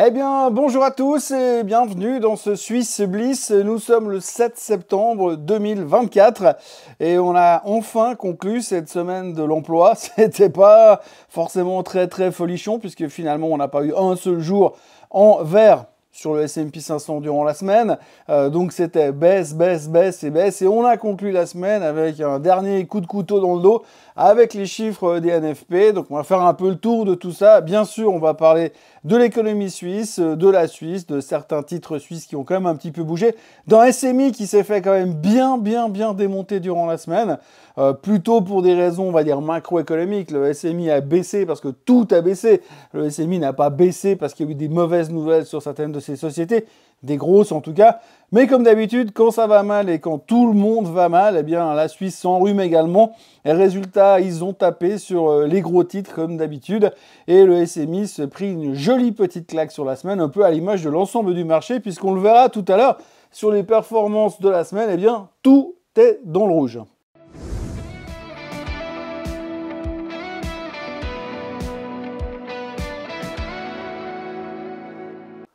Eh bien, bonjour à tous et bienvenue dans ce Swiss Bliss. Nous sommes le 7 septembre 2024 et on a enfin conclu cette semaine de l'emploi. C'était pas forcément très folichon puisque finalement on n'a pas eu un seul jour en vert sur le S&P 500 durant la semaine. Donc c'était baisse et on a conclu la semaine avec un dernier coup de couteau dans le dos avec les chiffres des NFP. Donc on va faire un peu le tour de tout ça. Bien sûr, on va parler de l'économie suisse, de la Suisse, de certains titres suisses qui ont quand même un petit peu bougé, d'un SMI qui s'est fait quand même bien démonter durant la semaine, plutôt pour des raisons, on va dire, macroéconomiques. Le SMI a baissé parce que tout a baissé. Le SMI n'a pas baissé parce qu'il y a eu des mauvaises nouvelles sur certaines de ces sociétés, des grosses en tout cas. Mais comme d'habitude, quand ça va mal et quand tout le monde va mal, eh bien la Suisse s'enrhume également. Et résultat, ils ont tapé sur les gros titres comme d'habitude. Et le SMI se prit une jolie petite claque sur la semaine, un peu à l'image de l'ensemble du marché, puisqu'on le verra tout à l'heure sur les performances de la semaine, eh bien tout est dans le rouge.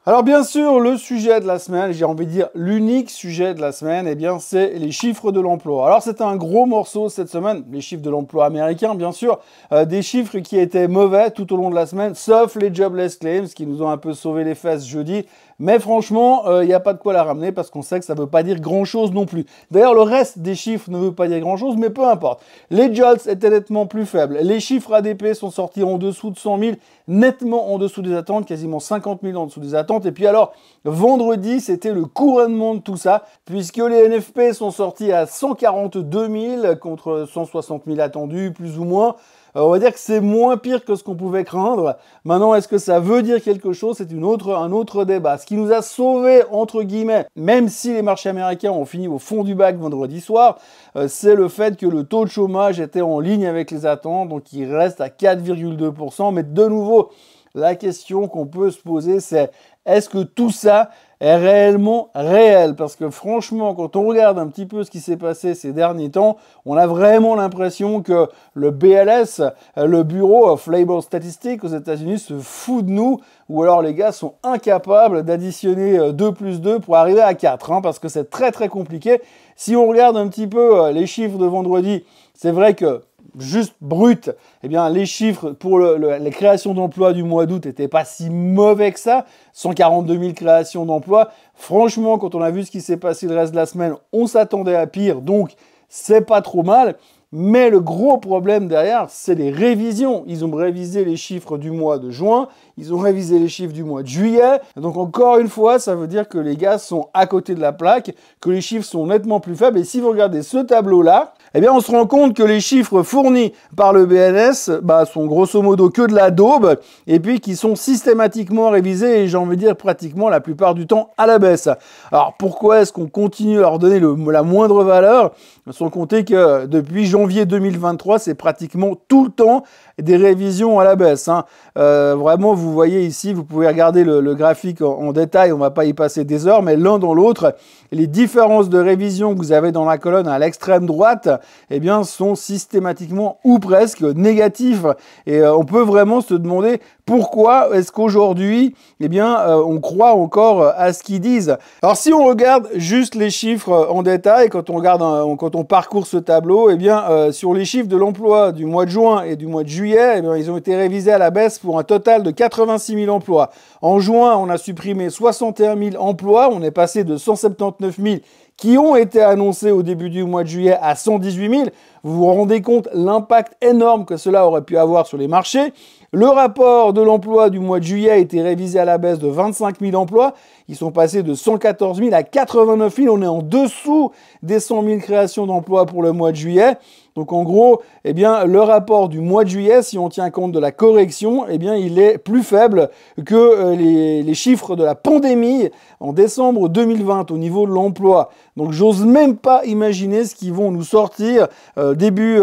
Alors bien sûr, le sujet de la semaine, j'ai envie de dire l'unique sujet de la semaine, eh bien c'est les chiffres de l'emploi. Alors c'est un gros morceau cette semaine, les chiffres de l'emploi américain bien sûr, des chiffres qui étaient mauvais tout au long de la semaine, sauf les jobless claims qui nous ont un peu sauvé les fesses jeudi. Mais franchement, il n'y a pas de quoi la ramener parce qu'on sait que ça ne veut pas dire grand-chose non plus. D'ailleurs, le reste des chiffres ne veut pas dire grand-chose, mais peu importe. Les JOLTS étaient nettement plus faibles. Les chiffres ADP sont sortis en dessous de 100 000, nettement en dessous des attentes, quasiment 50 000 en dessous des attentes. Et puis alors, vendredi, c'était le couronnement de tout ça, puisque les NFP sont sortis à 142 000 contre 160 000 attendus, plus ou moins. On va dire que c'est moins pire que ce qu'on pouvait craindre. Maintenant, est-ce que ça veut dire quelque chose? C'est un autre débat. Ce qui nous a sauvés, entre guillemets, même si les marchés américains ont fini au fond du bac vendredi soir, c'est le fait que le taux de chômage était en ligne avec les attentes, donc il reste à 4,2%. Mais de nouveau, la question qu'on peut se poser, c'est est-ce que tout ça est réellement réel? Parce que franchement, quand on regarde un petit peu ce qui s'est passé ces derniers temps, on a vraiment l'impression que le BLS, le Bureau of Labor Statistics aux États-Unis, se fout de nous, ou alors les gars sont incapables d'additionner 2 plus 2 pour arriver à 4, parce que c'est très compliqué. Si on regarde un petit peu les chiffres de vendredi, c'est vrai que juste brut, eh bien les chiffres pour les créations d'emplois du mois d'août n'étaient pas si mauvais que ça. 142 000 créations d'emplois. Franchement, quand on a vu ce qui s'est passé le reste de la semaine, on s'attendait à pire, donc c'est pas trop mal. Mais le gros problème derrière, c'est les révisions. Ils ont révisé les chiffres du mois de juin, ils ont révisé les chiffres du mois de juillet. Donc encore une fois, ça veut dire que les gars sont à côté de la plaque, que les chiffres sont nettement plus faibles. Et si vous regardez ce tableau-là, eh bien on se rend compte que les chiffres fournis par le BNS sont grosso modo que de la daube, et puis qui sont systématiquement révisés, et j'ai envie de dire pratiquement la plupart du temps à la baisse. Alors pourquoi est-ce qu'on continue à leur donner la moindre valeur, sans compter que depuis janvier 2023, c'est pratiquement tout le temps des révisions à la baisse. Vraiment, vous voyez ici, vous pouvez regarder le graphique en détail, on ne va pas y passer des heures, mais l'un dans l'autre, les différences de révision que vous avez dans la colonne à l'extrême droite, eh bien, sont systématiquement ou presque négatives. Et on peut vraiment se demander pourquoi est-ce qu'aujourd'hui, eh bien, on croit encore à ce qu'ils disent. Alors, si on regarde juste les chiffres en détail, quand on parcourt ce tableau, eh bien, sur les chiffres de l'emploi du mois de juin et du mois de juillet, eh bien, ils ont été révisés à la baisse pour un total de 86 000 emplois. En juin, on a supprimé 61 000 emplois, on est passé de 179 000 qui ont été annoncés au début du mois de juillet à 118 000. Vous vous rendez compte l'impact énorme que cela aurait pu avoir sur les marchés. Le rapport de l'emploi du mois de juillet a été révisé à la baisse de 25 000 emplois. Ils sont passés de 114 000 à 89 000. On est en dessous des 100 000 créations d'emplois pour le mois de juillet. Donc en gros, eh bien, le rapport du mois de juillet, si on tient compte de la correction, eh bien, il est plus faible que les chiffres de la pandémie en décembre 2020 au niveau de l'emploi. Donc j'ose même pas imaginer ce qu'ils vont nous sortir début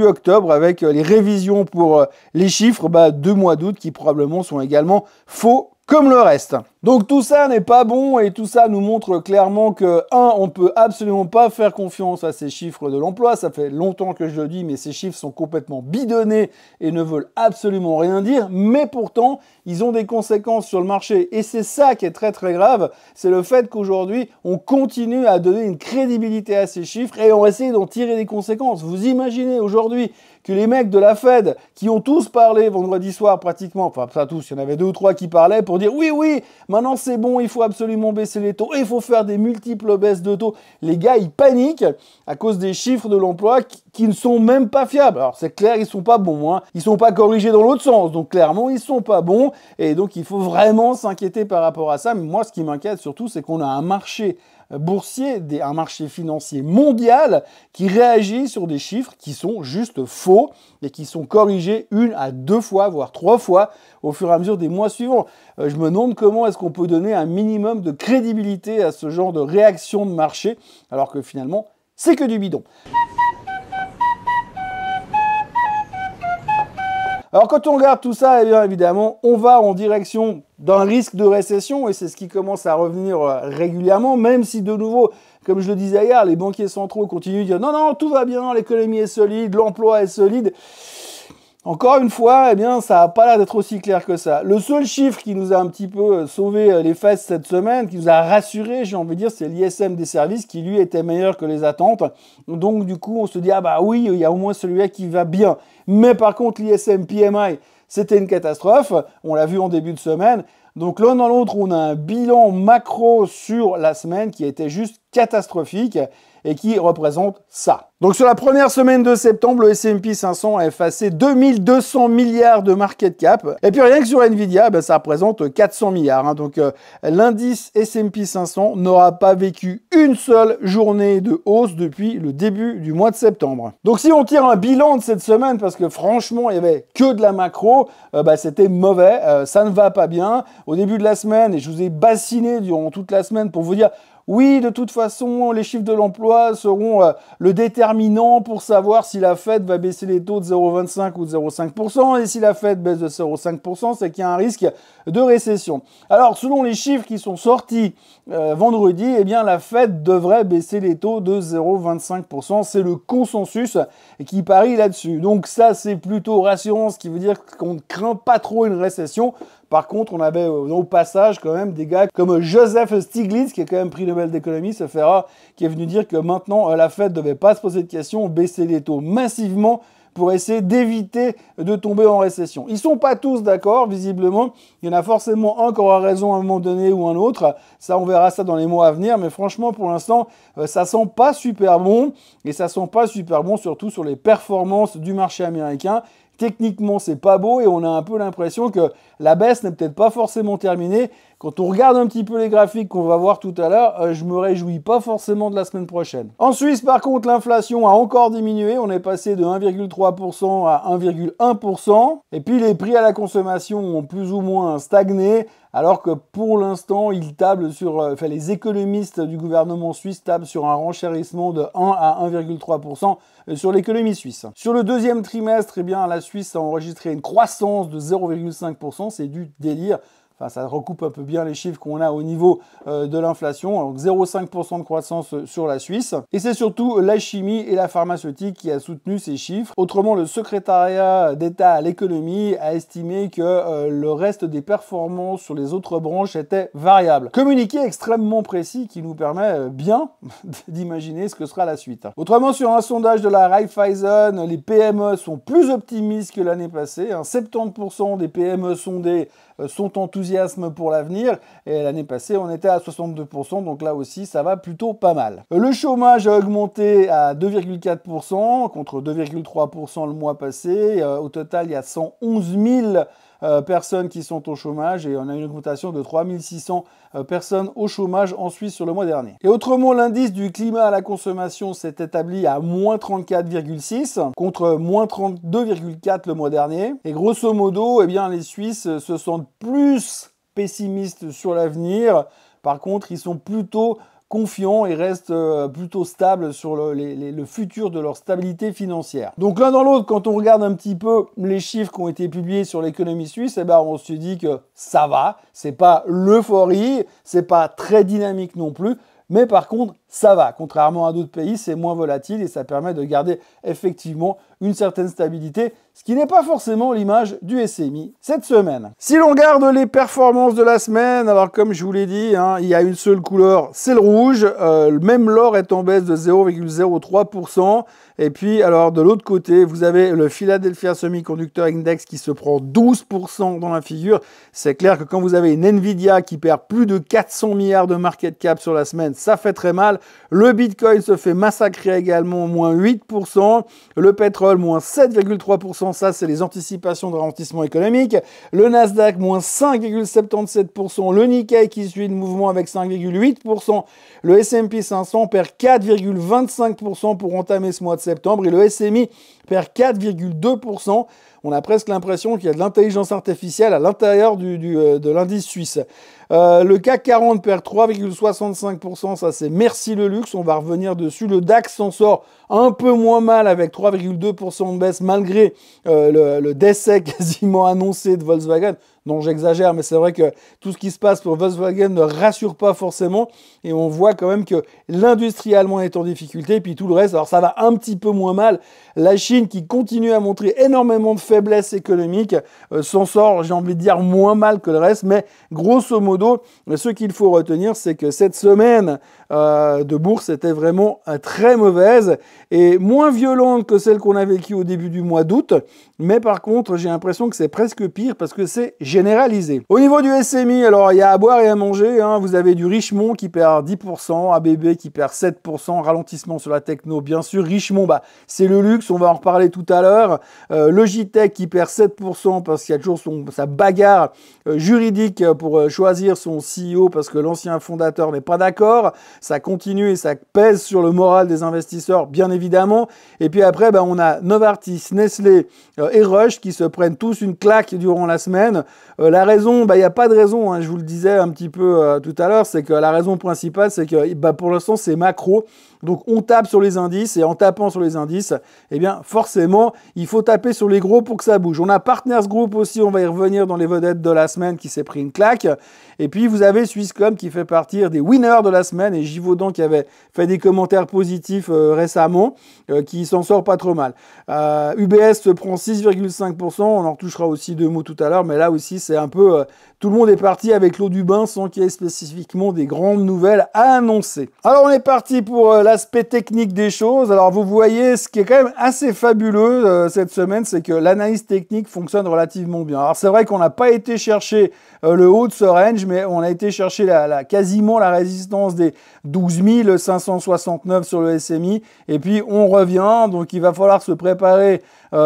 octobre avec les révisions pour les chiffres du mois d'août qui probablement sont également faux comme le reste. Donc tout ça n'est pas bon et tout ça nous montre clairement que, on ne peut absolument pas faire confiance à ces chiffres de l'emploi. Ça fait longtemps que je le dis, mais ces chiffres sont complètement bidonnés et ne veulent absolument rien dire. Mais pourtant, ils ont des conséquences sur le marché. Et c'est ça qui est très très grave. C'est le fait qu'aujourd'hui, on continue à donner une crédibilité à ces chiffres et on essaie d'en tirer des conséquences. Vous imaginez aujourd'hui que les mecs de la Fed, qui ont tous parlé vendredi soir pratiquement, enfin pas tous, il y en avait 2 ou 3 qui parlaient pour dire oui, maintenant c'est bon, il faut absolument baisser les taux, il faut faire des multiples baisses de taux. Les gars, ils paniquent à cause des chiffres de l'emploi qui ne sont même pas fiables. Alors c'est clair, ils sont pas bons, hein. Ils sont pas corrigés dans l'autre sens, donc clairement ils sont pas bons, et donc il faut vraiment s'inquiéter par rapport à ça. Mais moi, ce qui m'inquiète surtout, c'est qu'on a un marché boursier, un marché financier mondial qui réagit sur des chiffres qui sont juste faux et qui sont corrigés 1 à 2 fois, voire 3 fois au fur et à mesure des mois suivants. Je me demande comment est-ce qu'on peut donner un minimum de crédibilité à ce genre de réaction de marché alors que finalement, c'est que du bidon. Alors quand on regarde tout ça, eh bien évidemment, on va en direction d'un risque de récession et c'est ce qui commence à revenir régulièrement, même si de nouveau, comme je le disais hier, les banquiers centraux continuent de dire non, tout va bien, l'économie est solide, l'emploi est solide. Encore une fois, eh bien, ça n'a pas l'air d'être aussi clair que ça. Le seul chiffre qui nous a un petit peu sauvé les fesses cette semaine, qui nous a rassuré, j'ai envie de dire, c'est l'ISM des services qui, lui, était meilleur que les attentes. Donc, du coup, on se dit, ah bah oui, il y a au moins celui-là qui va bien. Mais par contre, l'ISM PMI, c'était une catastrophe. On l'a vu en début de semaine. Donc, l'un dans l'autre, on a un bilan macro sur la semaine qui a été juste catastrophique et qui représente ça. Donc sur la première semaine de septembre, le S&P 500 a effacé 2200 milliards de market cap. Et puis rien que sur Nvidia, ça représente 400 milliards. Hein. Donc l'indice S&P 500 n'aura pas vécu une seule journée de hausse depuis le début du mois de septembre. Donc si on tire un bilan de cette semaine, parce que franchement, il n'y avait que de la macro, c'était mauvais, ça ne va pas bien. Au début de la semaine, et je vous ai bassiné durant toute la semaine pour vous dire oui, de toute façon, les chiffres de l'emploi seront le déterminant pour savoir si la Fed va baisser les taux de 0,25 ou de 0,5%. Et si la Fed baisse de 0,5%, c'est qu'il y a un risque de récession. Alors, selon les chiffres qui sont sortis vendredi, eh bien, la Fed devrait baisser les taux de 0,25%. C'est le consensus qui parie là-dessus. Donc ça, c'est plutôt rassurant, ce qui veut dire qu'on ne craint pas trop une récession. Par contre, on avait au passage quand même des gars comme Joseph Stiglitz, qui est quand même prix Nobel d'économie, ce fera, qui est venu dire que maintenant la Fed ne devait pas se poser de questions, baisser les taux massivement pour essayer d'éviter de tomber en récession. Ils ne sont pas tous d'accord, visiblement. Il y en a forcément un qui aura raison à un moment donné ou un autre. Ça, on verra ça dans les mois à venir. Mais franchement, pour l'instant, ça sent pas super bon. Et ça sent pas super bon, surtout sur les performances du marché américain. Techniquement, c'est pas beau et on a un peu l'impression que la baisse n'est peut-être pas forcément terminée. Quand on regarde un petit peu les graphiques qu'on va voir tout à l'heure, je me réjouis pas forcément de la semaine prochaine. En Suisse, par contre, l'inflation a encore diminué. On est passé de 1,3% à 1,1%. Et puis, les prix à la consommation ont plus ou moins stagné. Alors que pour l'instant, ils tablent sur, les économistes du gouvernement suisse tablent sur un renchérissement de 1 à 1,3% sur l'économie suisse. Sur le deuxième trimestre, eh bien, la Suisse a enregistré une croissance de 0,5%. C'est du délire. Enfin, ça recoupe un peu bien les chiffres qu'on a au niveau de l'inflation. Donc 0,5% de croissance sur la Suisse. Et c'est surtout la chimie et la pharmaceutique qui a soutenu ces chiffres. Autrement, le secrétariat d'État à l'économie a estimé que le reste des performances sur les autres branches était variable. Communiqué extrêmement précis qui nous permet bien d'imaginer ce que sera la suite. Autrement, sur un sondage de la Raiffeisen, les PME sont plus optimistes que l'année passée. 70% des PME sondées sont enthousiastes pour l'avenir et l'année passée on était à 62%, donc là aussi ça va plutôt pas mal. Le chômage a augmenté à 2,4% contre 2,3% le mois passé. Au total, il y a 111 000 personnes qui sont au chômage et on a une augmentation de 3600 personnes au chômage en Suisse sur le mois dernier. Et autrement, l'indice du climat à la consommation s'est établi à moins 34,6 contre moins 32,4 le mois dernier. Et grosso modo, eh bien, les Suisses se sentent plus pessimistes sur l'avenir. Par contre, ils sont plutôt confiants et restent plutôt stables sur le futur de leur stabilité financière. Donc l'un dans l'autre, quand on regarde un petit peu les chiffres qui ont été publiés sur l'économie suisse, eh ben, on se dit que ça va, c'est pas l'euphorie, c'est pas très dynamique non plus, mais par contre, ça va. Contrairement à d'autres pays, c'est moins volatile et ça permet de garder effectivement une certaine stabilité, ce qui n'est pas forcément l'image du SMI cette semaine. Si l'on regarde les performances de la semaine, alors comme je vous l'ai dit, hein, il y a une seule couleur, c'est le rouge. Même l'or est en baisse de 0,03%. Et puis, alors de l'autre côté, vous avez le Philadelphia Semiconductor Index qui se prend 12% dans la figure. C'est clair que quand vous avez une Nvidia qui perd plus de 400 milliards de market cap sur la semaine, ça fait très mal. Le Bitcoin se fait massacrer également, moins 8%. Le pétrole, moins 7,3%. Ça, c'est les anticipations de ralentissement économique. Le Nasdaq, moins 5,77%. Le Nikkei qui suit le mouvement avec 5,8%. Le S&P 500 perd 4,25% pour entamer ce mois de septembre. Et le SMI perd 4,2%. On a presque l'impression qu'il y a de l'intelligence artificielle à l'intérieur de l'indice suisse. Le CAC 40 perd 3,65%, ça c'est merci le luxe, on va revenir dessus. Le DAX s'en sort un peu moins mal avec 3,2% de baisse malgré le décès quasiment annoncé de Volkswagen. Non, j'exagère, mais c'est vrai que tout ce qui se passe pour Volkswagen ne rassure pas forcément et on voit quand même que l'industrie allemande est en difficulté et puis tout le reste, alors ça va un petit peu moins mal. La Chine qui continue à montrer énormément de faiblesse économique s'en sort, j'ai envie de dire, moins mal que le reste, mais grosso modo, ce qu'il faut retenir, c'est que cette semaine de bourse était vraiment très mauvaise et moins violente que celle qu'on a vécue au début du mois d'août, mais par contre, j'ai l'impression que c'est presque pire parce que c'est généralisé. Au niveau du SMI, alors il y a à boire et à manger, hein. Vous avez du Richemont qui perd 10%, ABB qui perd 7%, ralentissement sur la techno, bien sûr. Richemont, c'est le luxe, on va en reparler tout à l'heure. Logitech qui perd 7% parce qu'il y a toujours sa bagarre juridique pour choisir son CEO parce que l'ancien fondateur n'est pas d'accord. Ça continue et ça pèse sur le moral des investisseurs, bien évidemment. Et puis après, on a Novartis, Nestlé et Roche qui se prennent tous une claque durant la semaine. La raison, il n'y a pas de raison, hein, je vous le disais un petit peu tout à l'heure, c'est que la raison principale, c'est que pour l'instant, c'est macro. Donc on tape sur les indices et en tapant sur les indices, eh bien forcément, il faut taper sur les gros pour que ça bouge. On a Partners Group aussi, on va y revenir dans les vedettes de la semaine qui s'est pris une claque. Et puis vous avez Swisscom qui fait partir des winners de la semaine et Givaudan qui avait fait des commentaires positifs récemment, qui s'en sort pas trop mal. UBS se prend 6,5%, on en retouchera aussi deux mots tout à l'heure, mais là aussi c'est un peu... tout le monde est parti avec l'eau du bain sans qu'il y ait spécifiquement des grandes nouvelles à annoncer. Alors on est parti pour l'aspect technique des choses. Alors vous voyez, ce qui est quand même assez fabuleux cette semaine, c'est que l'analyse technique fonctionne relativement bien. Alors c'est vrai qu'on n'a pas été chercher le haut de ce range, mais on a été chercher quasiment la résistance des 12 569 sur le SMI. Et puis on revient, donc il va falloir se préparer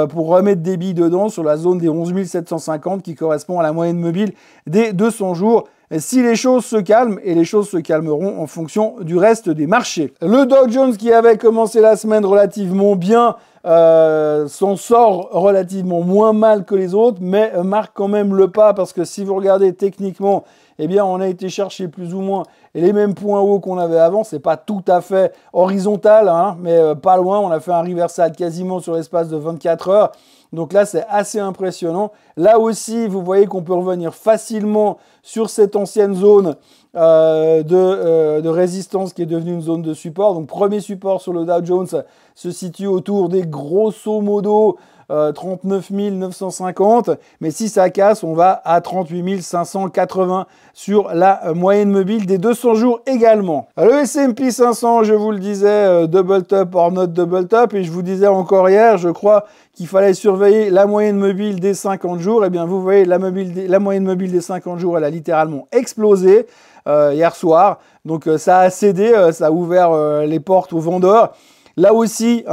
pour remettre des billes dedans sur la zone des 11 750 qui correspond à la moyenne mobile des 200 jours. Si les choses se calment, et les choses se calmeront en fonction du reste des marchés. Le Dow Jones qui avait commencé la semaine relativement bien, s'en sort relativement moins mal que les autres, mais marque quand même le pas parce que si vous regardez techniquement, eh bien on a été chercher plus ou moins les mêmes points hauts qu'on avait avant. C'est pas tout à fait horizontal, hein, mais pas loin. On a fait un reversal quasiment sur l'espace de 24 heures. Donc là, c'est assez impressionnant. Là aussi, vous voyez qu'on peut revenir facilement sur cette ancienne zone de résistance qui est devenue une zone de support. Donc, premier support sur le Dow Jones se situe autour des grosso modo 39 950. Mais si ça casse, on va à 38 580 sur la moyenne mobile des 200 jours également. Le S&P 500, je vous le disais, double top or not double top. Et je vous disais encore hier, je crois qu'il fallait surveiller la moyenne mobile des 50 jours. Eh bien, vous voyez, la moyenne mobile des 50 jours, elle a littéralement explosé hier soir. Donc, ça a cédé, ça a ouvert les portes aux vendeurs. Là aussi,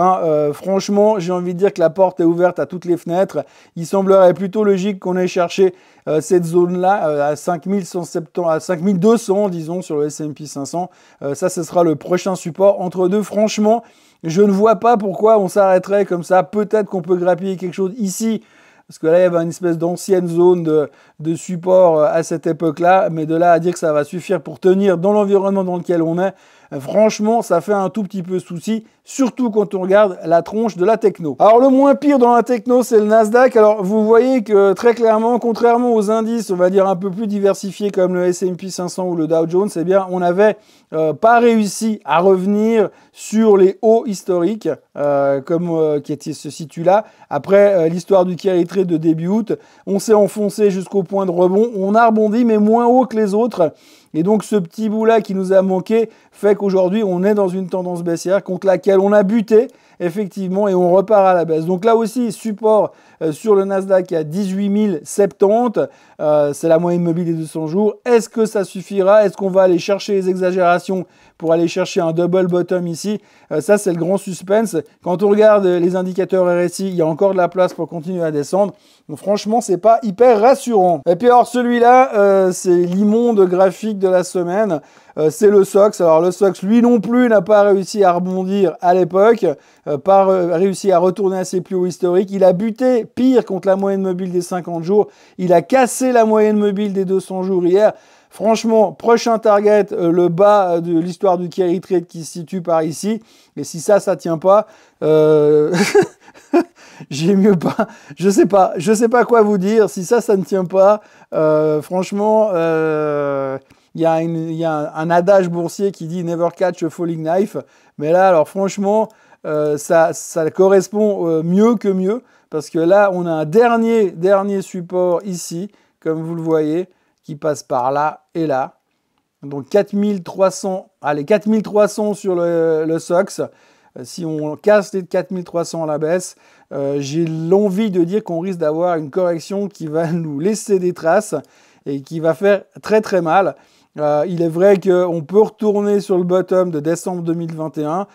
franchement, j'ai envie de dire que la porte est ouverte à toutes les fenêtres. Il semblerait plutôt logique qu'on ait cherché cette zone-là à 5200, disons, sur le S&P 500. Ça, ce sera le prochain support entre deux. Franchement, je ne vois pas pourquoi on s'arrêterait comme ça. Peut-être qu'on peut grappiller quelque chose ici, parce que là, il y avait une espèce d'ancienne zone de support à cette époque-là. Mais de là à dire que ça va suffire pour tenir dans l'environnement dans lequel on est, franchement, ça fait un tout petit peu souci, surtout quand on regarde la tronche de la techno. Alors, le moins pire dans la techno, c'est le Nasdaq. Alors, vous voyez que très clairement, contrairement aux indices, on va dire un peu plus diversifiés comme le S&P 500 ou le Dow Jones, eh bien, on n'avait pas réussi à revenir sur les hauts historiques qui se situent là. Après l'histoire du carry trade de début août, on s'est enfoncé jusqu'au point de rebond. On a rebondi, mais moins haut que les autres. Et donc, ce petit bout-là qui nous a manqué fait qu'aujourd'hui, on est dans une tendance baissière contre laquelle on a buté, effectivement, et on repart à la baisse. Donc là aussi, support sur le Nasdaq à 18 070. C'est la moyenne mobile des 200 jours. Est-ce que ça suffira? Est-ce qu'on va aller chercher les exagérations pour aller chercher un double bottom ici? Ça, c'est le grand suspense. Quand on regarde les indicateurs RSI, il y a encore de la place pour continuer à descendre. Donc franchement, c'est pas hyper rassurant. Et puis alors celui-là, c'est l'immonde graphique de la semaine. C'est le SOX. Alors le SOX, lui non plus, n'a pas réussi à rebondir à l'époque, pas réussi à retourner à ses plus hauts historiques. Il a buté pire contre la moyenne mobile des 50 jours. Il a cassé la moyenne mobile des 200 jours hier. Franchement, prochain target, le bas de l'histoire du carry trade qui se situe par ici. Et si ça tient pas, j'ai mieux pas. Je sais pas quoi vous dire. Si ça ne tient pas, franchement, il y a un adage boursier qui dit never catch a falling knife. Mais là, alors franchement, ça correspond mieux que mieux parce que là, on a un dernier support ici, comme vous le voyez, qui passe par là et là. Donc 4300, allez, 4300 sur le SOX. Si on casse les 4300 à la baisse, j'ai l'envie de dire qu'on risque d'avoir une correction qui va nous laisser des traces et qui va faire très très mal. Il est vrai qu'on peut retourner sur le bottom de décembre 2021.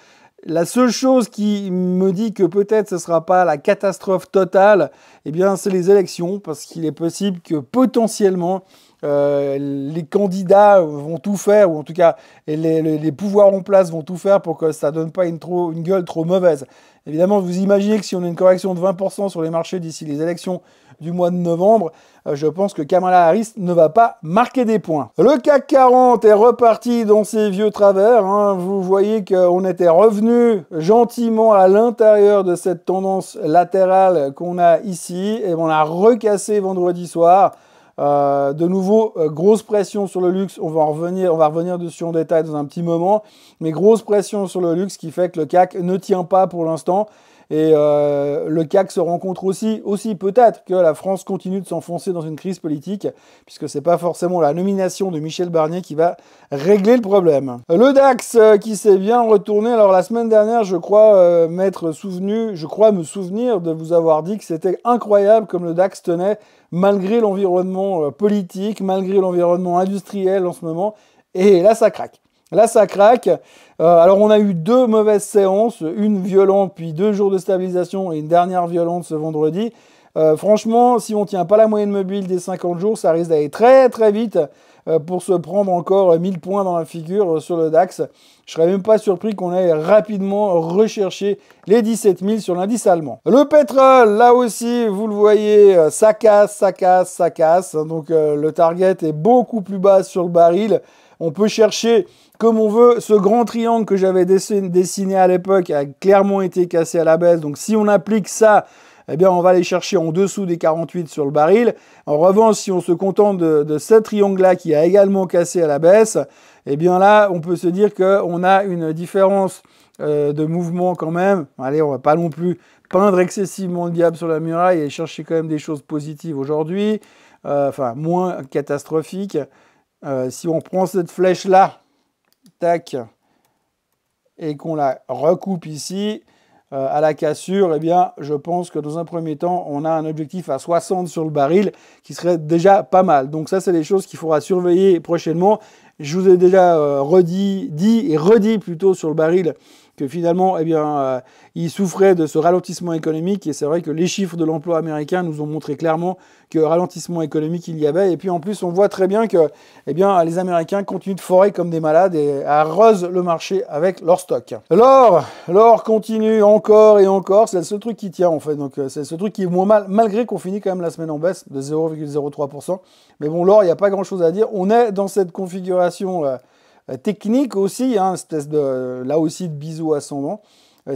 La seule chose qui me dit que peut-être ce ne sera pas la catastrophe totale, eh bien, c'est les élections, parce qu'il est possible que potentiellement les candidats vont tout faire, ou en tout cas les pouvoirs en place vont tout faire pour que ça ne donne pas une gueule trop mauvaise. Évidemment, vous imaginez que si on a une correction de 20% sur les marchés d'ici les élections du mois de novembre, je pense que Kamala Harris ne va pas marquer des points. Le CAC 40 est reparti dans ses vieux travers. Vous voyez qu'on était revenu gentiment à l'intérieur de cette tendance latérale qu'on a ici. Et on a recassé vendredi soir. De nouveau, grosse pression sur le luxe. On va revenir dessus en détail dans un petit moment. Mais grosse pression sur le luxe qui fait que le CAC ne tient pas pour l'instant. Et le CAC se rencontre aussi peut-être que la France continue de s'enfoncer dans une crise politique, puisque c'est pas forcément la nomination de Michel Barnier qui va régler le problème. Le DAX qui s'est bien retourné. Alors la semaine dernière, je crois me souvenir de vous avoir dit que c'était incroyable comme le DAX tenait malgré l'environnement politique, malgré l'environnement industriel en ce moment. Et là, ça craque. Là, ça craque. Alors, on a eu 2 mauvaises séances, une violente, puis 2 jours de stabilisation et une dernière violente ce vendredi. Franchement, si on ne tient pas la moyenne mobile des 50 jours, ça risque d'aller très très vite pour se prendre encore 1000 points dans la figure sur le DAX. Je serais même pas surpris qu'on aille rapidement rechercher les 17 000 sur l'indice allemand. Le pétrole, là aussi, vous le voyez, ça casse. Donc, le target est beaucoup plus bas sur le baril. On peut chercher comme on veut. Ce grand triangle que j'avais dessiné à l'époque a clairement été cassé à la baisse. Donc, si on applique ça, eh bien, on va aller chercher en dessous des 48 sur le baril. En revanche, si on se contente de ce triangle-là qui a également cassé à la baisse, eh bien là, on peut se dire qu'on a une différence de mouvement quand même. Allez, on va pas non plus peindre excessivement le diable sur la muraille et chercher quand même des choses positives aujourd'hui, enfin moins catastrophiques. Si on prend cette flèche-là, tac, et qu'on la recoupe ici, à la cassure, eh bien, je pense que dans un premier temps, on a un objectif à 60 sur le baril qui serait déjà pas mal. Donc ça, c'est des choses qu'il faudra surveiller prochainement. Je vous ai déjà redit plutôt sur le baril que finalement, eh bien, il souffrait de ce ralentissement économique et c'est vrai que les chiffres de l'emploi américain nous ont montré clairement que ralentissement économique il y avait. Et puis en plus, on voit très bien que eh bien, les Américains continuent de forer comme des malades et arrosent le marché avec leur stock. L'or continue encore et encore. C'est le seul truc qui tient en fait. Donc c'est ce truc qui est moins mal, malgré qu'on finit quand même la semaine en baisse de 0,03%. Mais bon, l'or, il n'y a pas grand-chose à dire. On est dans cette configuration technique aussi, hein, espèce de, là aussi de biseau ascendant.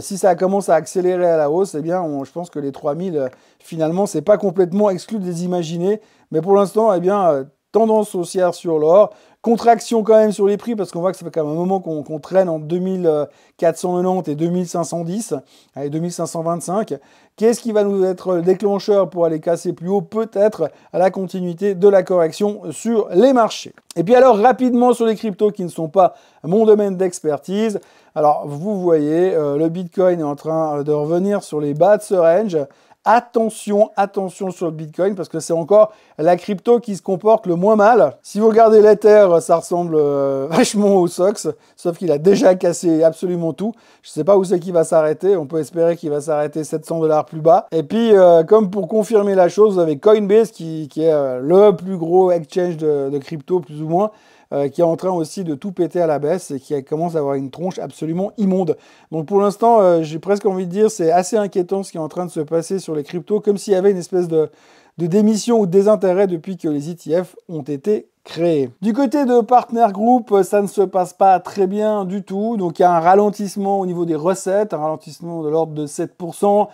Si ça commence à accélérer à la hausse, eh bien, je pense que les 3000, finalement, c'est pas complètement exclu de les imaginer. Mais pour l'instant, eh bien, tendance haussière sur l'or. Contraction quand même sur les prix, parce qu'on voit que ça fait quand même un moment qu'on traîne en 2490 et 2510, allez, 2525. Qu'est-ce qui va nous être le déclencheur pour aller casser plus haut? Peut-être à la continuité de la correction sur les marchés. Et puis alors, rapidement sur les cryptos qui ne sont pas mon domaine d'expertise. Alors, vous voyez, le Bitcoin est en train de revenir sur les bas de ce range. Attention, attention sur le Bitcoin parce que c'est encore la crypto qui se comporte le moins mal. Si vous regardez l'Ether, ça ressemble vachement au SOX, sauf qu'il a déjà cassé absolument tout. Je ne sais pas où c'est qu'il va s'arrêter. On peut espérer qu'il va s'arrêter 700 $ plus bas. Et puis, comme pour confirmer la chose, vous avez Coinbase qui est le plus gros exchange de crypto, plus ou moins, qui est en train aussi de tout péter à la baisse et qui commence à avoir une tronche absolument immonde. Donc pour l'instant, j'ai presque envie de dire, c'est assez inquiétant ce qui est en train de se passer sur les cryptos, comme s'il y avait une espèce de démission ou de désintérêt depuis que les ETF ont été créés. Du côté de Partner Group, ça ne se passe pas très bien du tout. Donc il y a un ralentissement au niveau des recettes, un ralentissement de l'ordre de 7%.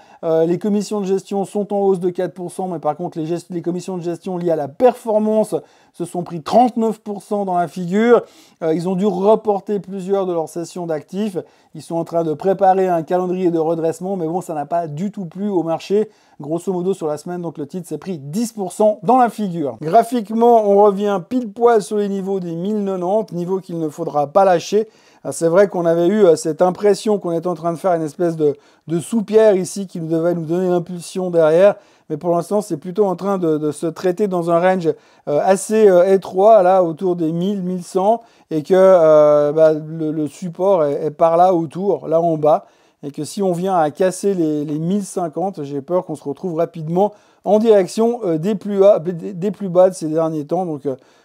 Les commissions de gestion sont en hausse de 4%, mais par contre les commissions de gestion liées à la performance se sont pris 39% dans la figure. Ils ont dû reporter plusieurs de leurs sessions d'actifs. Ils sont en train de préparer un calendrier de redressement, mais bon, ça n'a pas du tout plu au marché. Grosso modo sur la semaine, donc le titre s'est pris 10% dans la figure. Graphiquement, on revient pile poil sur les niveaux des 1090, niveau qu'il ne faudra pas lâcher. C'est vrai qu'on avait eu cette impression qu'on était en train de faire une espèce de soupière ici qui devait nous donner l'impulsion derrière. Mais pour l'instant, c'est plutôt en train de se traiter dans un range assez étroit, là, autour des 1000, 1100, et que le support est par là autour, là en bas, et que si on vient à casser les 1050, j'ai peur qu'on se retrouve rapidement en direction des plus bas de ces derniers temps, donc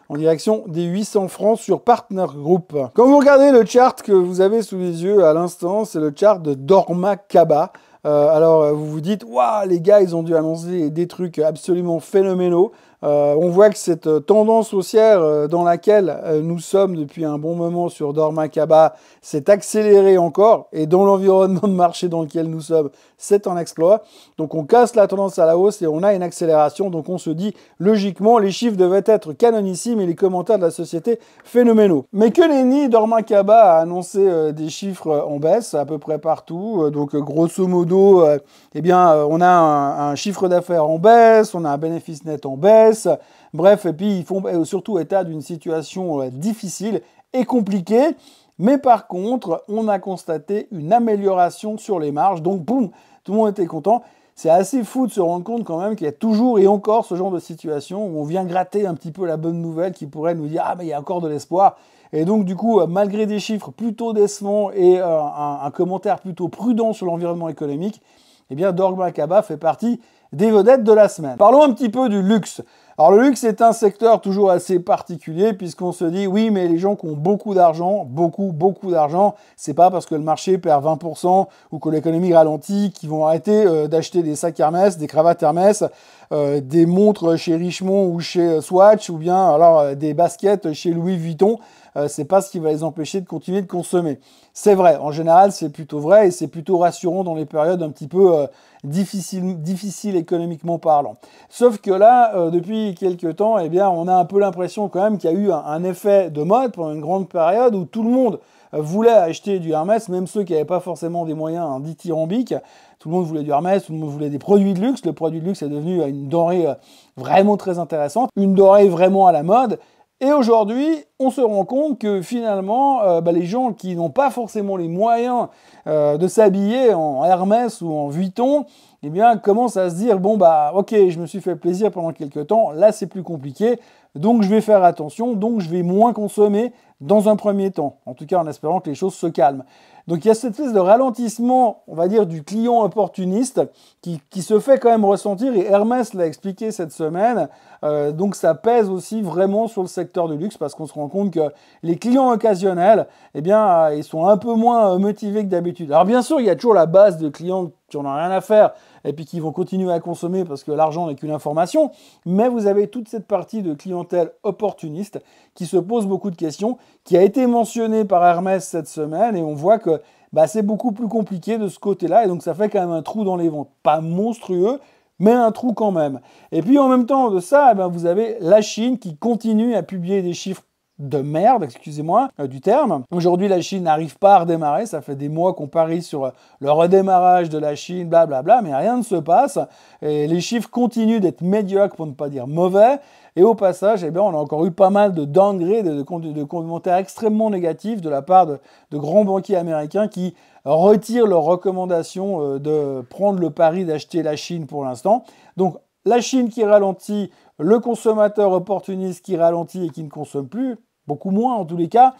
en direction des 800 francs sur Partner Group. Quand vous regardez le chart que vous avez sous les yeux à l'instant, c'est le chart de Dormakaba. Alors vous vous dites, waouh, les gars, ils ont dû annoncer des trucs absolument phénoménaux. On voit que cette tendance haussière dans laquelle nous sommes depuis un bon moment sur Dormakaba s'est accélérée encore, et dans l'environnement de marché dans lequel nous sommes, c'est un exploit. Donc on casse la tendance à la hausse et on a une accélération. Donc on se dit, logiquement, les chiffres devaient être canonissimes et les commentaires de la société phénoménaux. Mais que nenni, Dormakaba a annoncé des chiffres en baisse à peu près partout. Donc grosso modo, eh bien, on a un chiffre d'affaires en baisse, on a un bénéfice net en baisse. Bref, et puis ils font surtout état d'une situation difficile et compliquée. Mais par contre, on a constaté une amélioration sur les marges. Donc, boum, tout le monde était content. C'est assez fou de se rendre compte quand même qu'il y a toujours et encore ce genre de situation où on vient gratter un petit peu la bonne nouvelle qui pourrait nous dire « Ah, mais il y a encore de l'espoir ». Et donc, du coup, malgré des chiffres plutôt décevants et un commentaire plutôt prudent sur l'environnement économique, eh bien, Dormakaba fait partie des vedettes de la semaine. Parlons un petit peu du luxe. Alors le luxe est un secteur toujours assez particulier puisqu'on se dit oui mais les gens qui ont beaucoup d'argent, beaucoup d'argent, c'est pas parce que le marché perd 20% ou que l'économie ralentit qu'ils vont arrêter d'acheter des sacs Hermès, des cravates Hermès, des montres chez Richemont ou chez Swatch ou bien alors des baskets chez Louis Vuitton. C'est pas ce qui va les empêcher de continuer de consommer. C'est vrai, en général c'est plutôt vrai et c'est plutôt rassurant dans les périodes un petit peu difficiles économiquement parlant. Sauf que là, depuis quelques temps, eh bien, on a un peu l'impression quand même qu'il y a eu un effet de mode pendant une grande période où tout le monde voulait acheter du Hermès, même ceux qui n'avaient pas forcément des moyens dithyrambiques. Tout le monde voulait du Hermès, tout le monde voulait des produits de luxe. Le produit de luxe est devenu une denrée vraiment très intéressante, une denrée vraiment à la mode. Et aujourd'hui, on se rend compte que finalement, les gens qui n'ont pas forcément les moyens de s'habiller en Hermès ou en Vuitton, eh bien, commencent à se dire, bon, ok, je me suis fait plaisir pendant quelques temps, là, c'est plus compliqué, donc je vais faire attention, donc je vais moins consommer dans un premier temps, en tout cas en espérant que les choses se calment. Donc il y a cette espèce de ralentissement, on va dire, du client opportuniste qui se fait quand même ressentir, et Hermès l'a expliqué cette semaine. Donc ça pèse aussi vraiment sur le secteur du luxe, parce qu'on se rend compte que les clients occasionnels, eh bien, ils sont un peu moins motivés que d'habitude. Alors bien sûr, il y a toujours la base de clients qui n'en ont rien à faire et puis qui vont continuer à consommer parce que l'argent n'est qu'une information, mais vous avez toute cette partie de clientèle opportuniste qui se pose beaucoup de questions, qui a été mentionnée par Hermès cette semaine, et on voit que c'est beaucoup plus compliqué de ce côté-là, et donc ça fait quand même un trou dans les ventes. Pas monstrueux, mais un trou quand même. Et puis en même temps de ça, vous avez la Chine qui continue à publier des chiffres de merde, excusez-moi du terme. Aujourd'hui, la Chine n'arrive pas à redémarrer. Ça fait des mois qu'on parie sur le redémarrage de la Chine, blablabla, mais rien ne se passe. Et les chiffres continuent d'être médiocres, pour ne pas dire mauvais. Et au passage, on a encore eu pas mal de downgrades, de commentaires extrêmement négatifs de la part de grands banquiers américains qui retirent leur recommandation de prendre le pari d'acheter la Chine pour l'instant. Donc, la Chine qui ralentit, le consommateur opportuniste qui ralentit et qui ne consomme plus, beaucoup moins en tous les cas,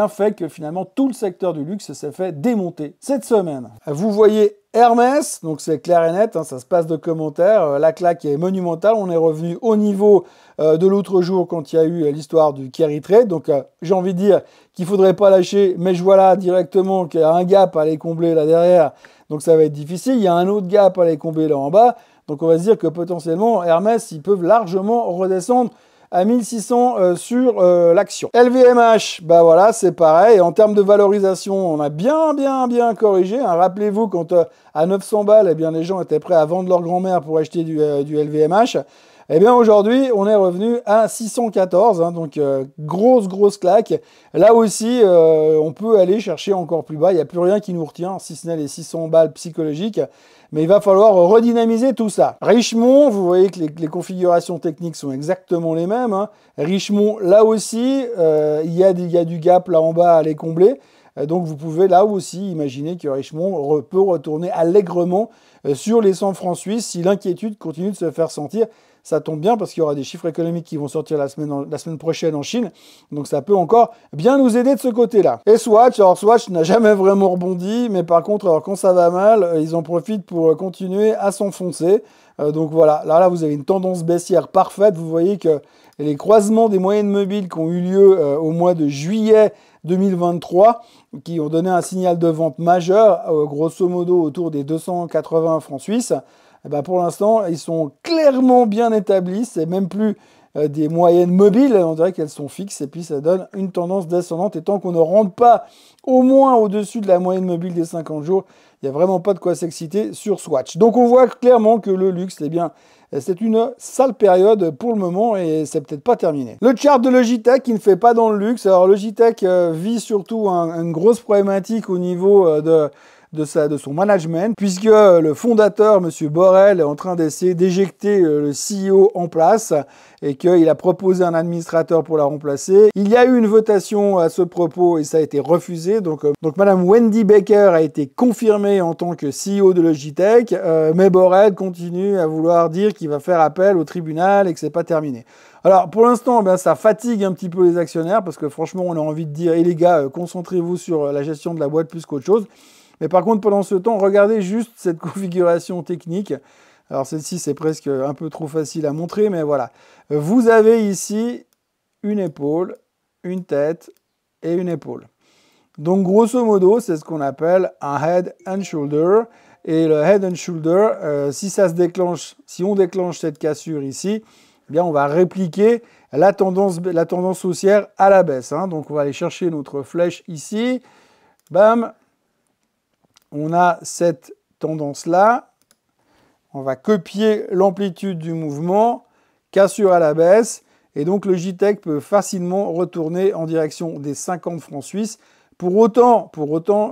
fait que finalement tout le secteur du luxe s'est fait démonter cette semaine. Vous voyez Hermès, donc c'est clair et net, ça se passe de commentaires, la claque est monumentale, on est revenu au niveau de l'autre jour quand il y a eu l'histoire du carry trade, donc j'ai envie de dire qu'il ne faudrait pas lâcher, mais je vois là directement qu'il y a un gap à aller combler là derrière, donc ça va être difficile, il y a un autre gap à aller combler là en bas, donc on va se dire que potentiellement Hermès, ils peuvent largement redescendre à 1600 sur l'action. LVMH, voilà, c'est pareil. En termes de valorisation, on a bien corrigé. Rappelez-vous, quand à 900 balles, les gens étaient prêts à vendre leur grand-mère pour acheter du LVMH. Aujourd'hui, on est revenu à 614, donc grosse claque. Là aussi, on peut aller chercher encore plus bas. Il n'y a plus rien qui nous retient, si ce n'est les 600 balles psychologiques. Mais il va falloir redynamiser tout ça. Richemont, vous voyez que les configurations techniques sont exactement les mêmes. Richemont, là aussi, il y a du gap là en bas à aller combler. Donc vous pouvez là aussi imaginer que Richemont peut retourner allègrement sur les 100 francs suisses si l'inquiétude continue de se faire sentir. Ça tombe bien parce qu'il y aura des chiffres économiques qui vont sortir la semaine prochaine en Chine. Donc ça peut encore bien nous aider de ce côté-là. Et Swatch, alors Swatch n'a jamais vraiment rebondi, mais par contre, alors quand ça va mal, ils en profitent pour continuer à s'enfoncer. Donc voilà, là vous avez une tendance baissière parfaite. Vous voyez que les croisements des moyennes mobiles qui ont eu lieu au mois de juillet 2023, qui ont donné un signal de vente majeur, grosso modo autour des 280 francs suisses, pour l'instant, ils sont clairement bien établis. C'est même plus des moyennes mobiles, on dirait qu'elles sont fixes, et puis ça donne une tendance descendante. Et tant qu'on ne rentre pas au moins au-dessus de la moyenne mobile des 50 jours, il n'y a vraiment pas de quoi s'exciter sur Swatch. Donc on voit clairement que le luxe, c'est une sale période pour le moment, et c'est peut-être pas terminé. Le chart de Logitech qui ne fait pas dans le luxe. Alors Logitech vit surtout une grosse problématique au niveau de son management, puisque le fondateur, M. Borrell, est en train d'essayer d'éjecter le CEO en place et qu'il a proposé un administrateur pour la remplacer. Il y a eu une votation à ce propos et ça a été refusé. Donc Mme Wendy Baker a été confirmée en tant que CEO de Logitech, mais Borrell continue à vouloir dire qu'il va faire appel au tribunal et que c'est pas terminé. Alors, pour l'instant, ça fatigue un petit peu les actionnaires parce que franchement, on a envie de dire, les gars, concentrez-vous sur la gestion de la boîte plus qu'autre chose. Mais par contre, pendant ce temps, regardez juste cette configuration technique. Alors celle-ci, c'est presque un peu trop facile à montrer, mais voilà. Vous avez ici une épaule, une tête et une épaule. Donc grosso modo, c'est ce qu'on appelle un head and shoulder. Et le head and shoulder, si on déclenche cette cassure ici, on va répliquer la tendance haussière à la baisse. Donc on va aller chercher notre flèche ici. Bam! On a cette tendance-là, on va copier l'amplitude du mouvement, cassure à la baisse, et donc Logitech peut facilement retourner en direction des 50 francs suisses. Pour autant,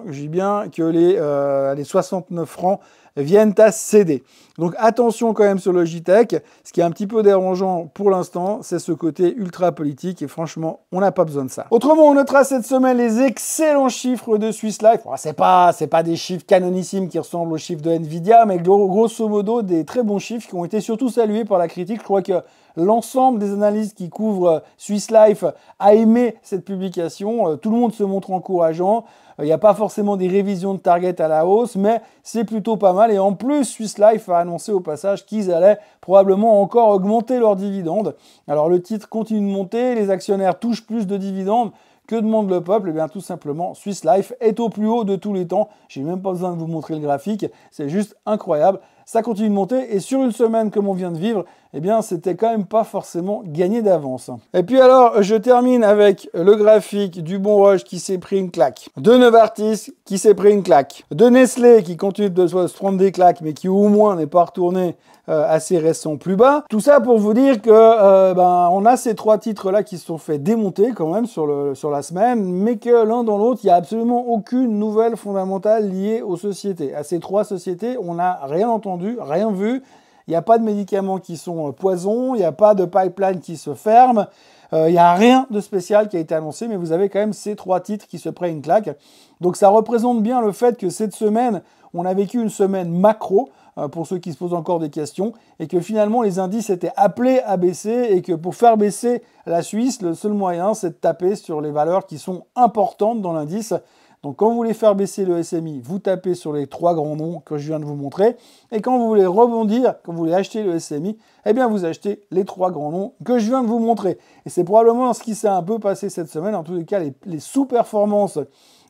je dis bien que les 69 francs viennent à céder. Donc attention quand même sur Logitech. Ce qui est un petit peu dérangeant pour l'instant, c'est ce côté ultra politique et franchement, on n'a pas besoin de ça. Autrement, on notera cette semaine les excellents chiffres de Swiss Life. Bon, c'est pas des chiffres canonissimes qui ressemblent aux chiffres de Nvidia, mais grosso modo des très bons chiffres qui ont été surtout salués par la critique. Je crois que l'ensemble des analystes qui couvrent Swiss Life a aimé cette publication. Tout le monde se montre encourageant. Il n'y a pas forcément des révisions de target à la hausse, mais c'est plutôt pas mal. Et en plus, Swiss Life a annoncé au passage qu'ils allaient probablement encore augmenter leurs dividendes. Alors le titre continue de monter, les actionnaires touchent plus de dividendes. Que demande le peuple? Eh bien tout simplement, Swiss Life est au plus haut de tous les temps. J'ai même pas besoin de vous montrer le graphique, c'est juste incroyable. Ça continue de monter et sur une semaine comme on vient de vivre, eh bien c'était quand même pas forcément gagné d'avance. Et puis alors, je termine avec le graphique du Bon Rush qui s'est pris une claque, de Novartis qui s'est pris une claque, de Nestlé qui continue de se prendre des claques mais qui au moins n'est pas retourné à ses récents plus bas. Tout ça pour vous dire que on a ces trois titres-là qui se sont fait démonter quand même sur la semaine, mais que l'un dans l'autre, il n'y a absolument aucune nouvelle fondamentale liée aux sociétés. À ces trois sociétés, on n'a rien entendu, rien vu. Il n'y a pas de médicaments qui sont poison, il n'y a pas de pipeline qui se ferme, il n'y a rien de spécial qui a été annoncé, mais vous avez quand même ces trois titres qui se prennent une claque. Donc ça représente bien le fait que cette semaine, on a vécu une semaine macro, pour ceux qui se posent encore des questions, et que finalement les indices étaient appelés à baisser, et que pour faire baisser la Suisse, le seul moyen, c'est de taper sur les valeurs qui sont importantes dans l'indice. Donc quand vous voulez faire baisser le SMI, vous tapez sur les trois grands noms que je viens de vous montrer, et quand vous voulez rebondir, quand vous voulez acheter le SMI, eh bien vous achetez les trois grands noms que je viens de vous montrer. Et c'est probablement ce qui s'est un peu passé cette semaine, en tous les cas les sous-performances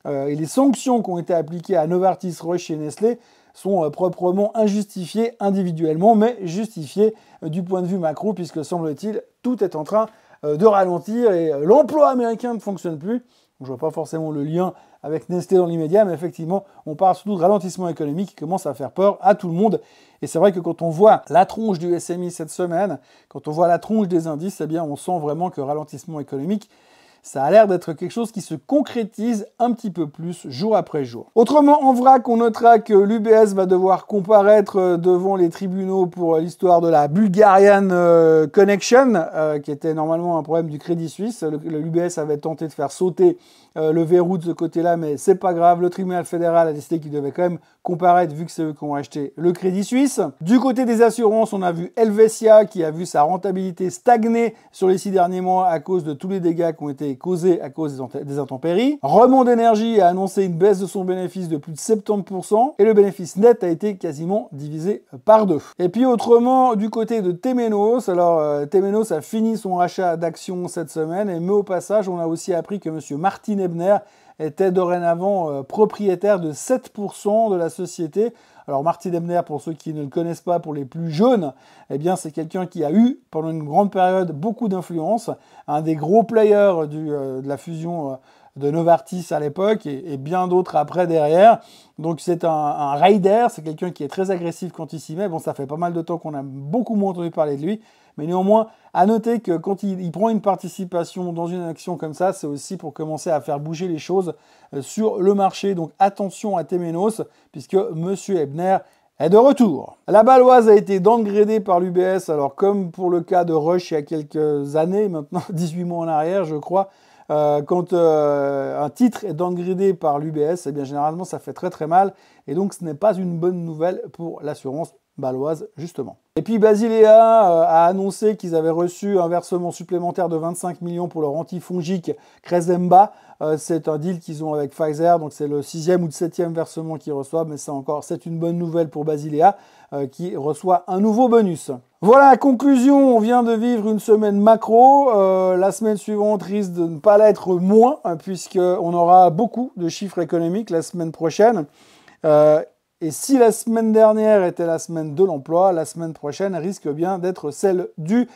et les sanctions qui ont été appliquées à Novartis, Roche et Nestlé sont proprement injustifiées individuellement, mais justifiées du point de vue macro, puisque semble-t-il, tout est en train de ralentir et l'emploi américain ne fonctionne plus. Je ne vois pas forcément le lien avec Nestlé dans l'immédiat, mais effectivement, on parle surtout de ralentissement économique qui commence à faire peur à tout le monde. Et c'est vrai que quand on voit la tronche du SMI cette semaine, quand on voit la tronche des indices, eh bien, on sent vraiment que ralentissement économique, ça a l'air d'être quelque chose qui se concrétise un petit peu plus jour après jour. Autrement, en vrac, on notera que l'UBS va devoir comparaître devant les tribunaux pour l'histoire de la Bulgarian Connection, qui était normalement un problème du Crédit Suisse. L'UBS avait tenté de faire sauter le verrou de ce côté-là, mais c'est pas grave. Le tribunal fédéral a décidé qu'il devait quand même comparaître vu que c'est eux qui ont acheté le Crédit Suisse. Du côté des assurances, on a vu Helvetia qui a vu sa rentabilité stagner sur les 6 derniers mois à cause de tous les dégâts qui ont été causés à cause des intempéries. Remond d'énergie a annoncé une baisse de son bénéfice de plus de 70% et le bénéfice net a été quasiment divisé par 2. Et puis autrement, du côté de Temenos, alors Temenos a fini son rachat d'actions cette semaine, mais au passage, on a aussi appris que monsieur Martin Ebner était dorénavant propriétaire de 7% de la société. Alors Martin Ebner, pour ceux qui ne le connaissent pas, pour les plus jeunes, eh bien c'est quelqu'un qui a eu pendant une grande période beaucoup d'influence, un des gros players de la fusion de Novartis à l'époque et bien d'autres après derrière. Donc c'est un rider, c'est quelqu'un qui est très agressif quand il s'y met. Bon, ça fait pas mal de temps qu'on a beaucoup moins entendu parler de lui, mais néanmoins, à noter que quand il prend une participation dans une action comme ça, c'est aussi pour commencer à faire bouger les choses sur le marché. Donc attention à Temenos, puisque monsieur Ebner est de retour. La Baloise a été downgradée par l'UBS, alors comme pour le cas de Roche il y a quelques années, maintenant 18 mois en arrière je crois, quand un titre est downgradé par l'UBS, eh bien généralement ça fait très très mal et donc ce n'est pas une bonne nouvelle pour l'assurance baloise justement. Et puis Basilea a annoncé qu'ils avaient reçu un versement supplémentaire de 25 millions pour leur antifongique Cresemba. C'est un deal qu'ils ont avec Pfizer, donc c'est le 6e ou le 7e versement qu'ils reçoivent, mais c'est une bonne nouvelle pour Basilea qui reçoit un nouveau bonus. Voilà, conclusion, on vient de vivre une semaine macro. La semaine suivante risque de ne pas l'être moins, puisqu'on aura beaucoup de chiffres économiques la semaine prochaine. Et si la semaine dernière était la semaine de l'emploi, la semaine prochaine risque bien d'être celle de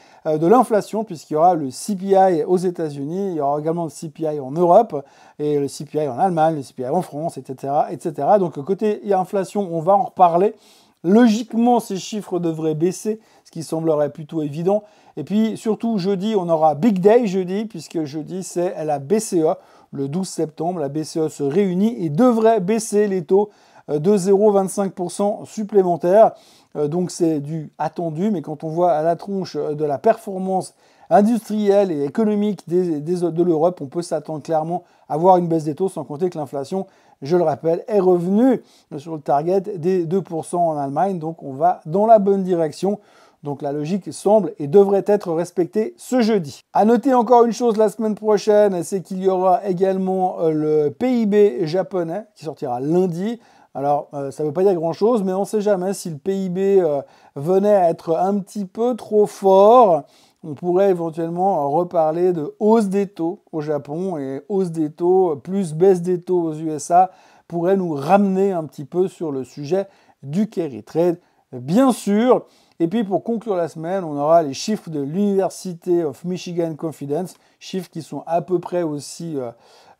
l'inflation, puisqu'il y aura le CPI aux États-Unis, il y aura également le CPI en Europe, et le CPI en Allemagne, le CPI en France, etc., etc. Donc côté inflation, on va en reparler. Logiquement, ces chiffres devraient baisser, ce qui semblerait plutôt évident. Et puis surtout, jeudi, on aura Big Day jeudi, puisque jeudi, c'est la BCE. Le 12 septembre, la BCE se réunit et devrait baisser les taux de 0,25% supplémentaire. Donc c'est du attendu, mais quand on voit à la tronche de la performance industrielle et économique de l'Europe, on peut s'attendre clairement à voir une baisse des taux, sans compter que l'inflation, je le rappelle, est revenue sur le target des 2% en Allemagne. Donc on va dans la bonne direction. Donc la logique semble et devrait être respectée ce jeudi. À noter encore une chose la semaine prochaine, c'est qu'il y aura également le PIB japonais qui sortira lundi. Alors, ça ne veut pas dire grand-chose, mais on ne sait jamais si le PIB venait à être un petit peu trop fort. On pourrait éventuellement reparler de hausse des taux au Japon et hausse des taux plus baisse des taux aux USA pourrait nous ramener un petit peu sur le sujet du carry trade, bien sûr. Et puis pour conclure la semaine, on aura les chiffres de l'University of Michigan Confidence, chiffres qui sont à peu près aussi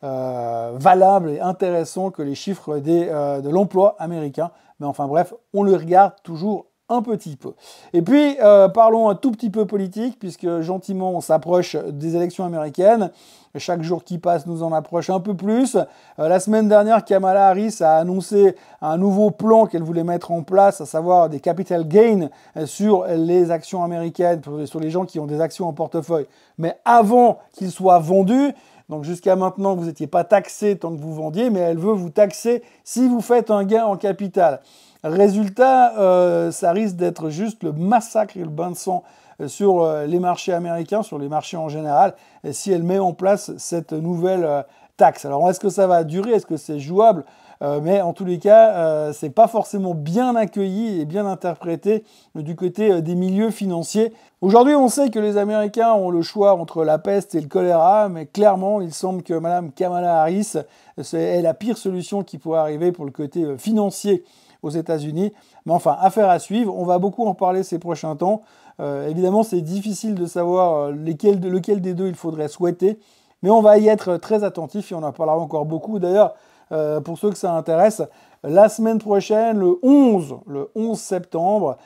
valables et intéressants que les chiffres de l'emploi américain. Mais enfin bref, on le regarde toujours un petit peu. Et puis, parlons un tout petit peu politique, puisque gentiment, on s'approche des élections américaines. Chaque jour qui passe nous en approche un peu plus. La semaine dernière, Kamala Harris a annoncé un nouveau plan qu'elle voulait mettre en place, à savoir des capital gains sur les actions américaines, sur les gens qui ont des actions en portefeuille, mais avant qu'ils soient vendus. Donc jusqu'à maintenant, vous n'étiez pas taxé tant que vous vendiez, mais elle veut vous taxer si vous faites un gain en capital. Résultat, ça risque d'être juste le massacre et le bain de sang sur les marchés américains, sur les marchés en général, si elle met en place cette nouvelle taxe. Alors est-ce que ça va durer? Est-ce que c'est jouable? Mais en tous les cas, c'est pas forcément bien accueilli et bien interprété du côté des milieux financiers. Aujourd'hui, on sait que les Américains ont le choix entre la peste et le choléra, mais clairement, il semble que Mme Kamala Harris est la pire solution qui pourrait arriver pour le côté financier aux États-Unis. Mais enfin, affaire à suivre. On va beaucoup en parler ces prochains temps. Évidemment, c'est difficile de savoir lequel des deux il faudrait souhaiter, mais on va y être très attentif et on en parlera encore beaucoup. D'ailleurs, pour ceux que ça intéresse, la semaine prochaine, le 11 septembre,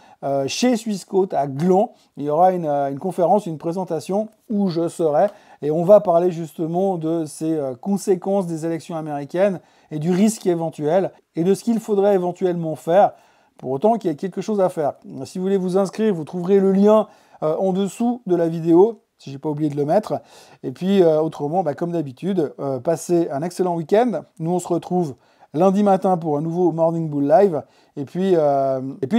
chez Swissquote à Gland, il y aura une conférence, une présentation où je serai et on va parler justement de ces conséquences des élections américaines et du risque éventuel et de ce qu'il faudrait éventuellement faire, pour autant qu'il y ait quelque chose à faire. Si vous voulez vous inscrire, vous trouverez le lien en dessous de la vidéo, si je n'ai pas oublié de le mettre. Et puis autrement, comme d'habitude, passez un excellent week-end. Nous, on se retrouve lundi matin pour un nouveau Morning Bull Live. Et puis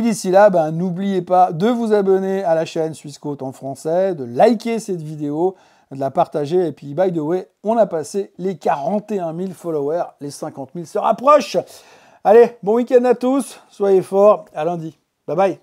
d'ici là, n'oubliez pas de vous abonner à la chaîne Swissquote en français, de liker cette vidéo, de la partager. Et puis, by the way, on a passé les 41 000 followers. Les 50 000 se rapprochent. Allez, bon week-end à tous. Soyez forts. À lundi. Bye bye.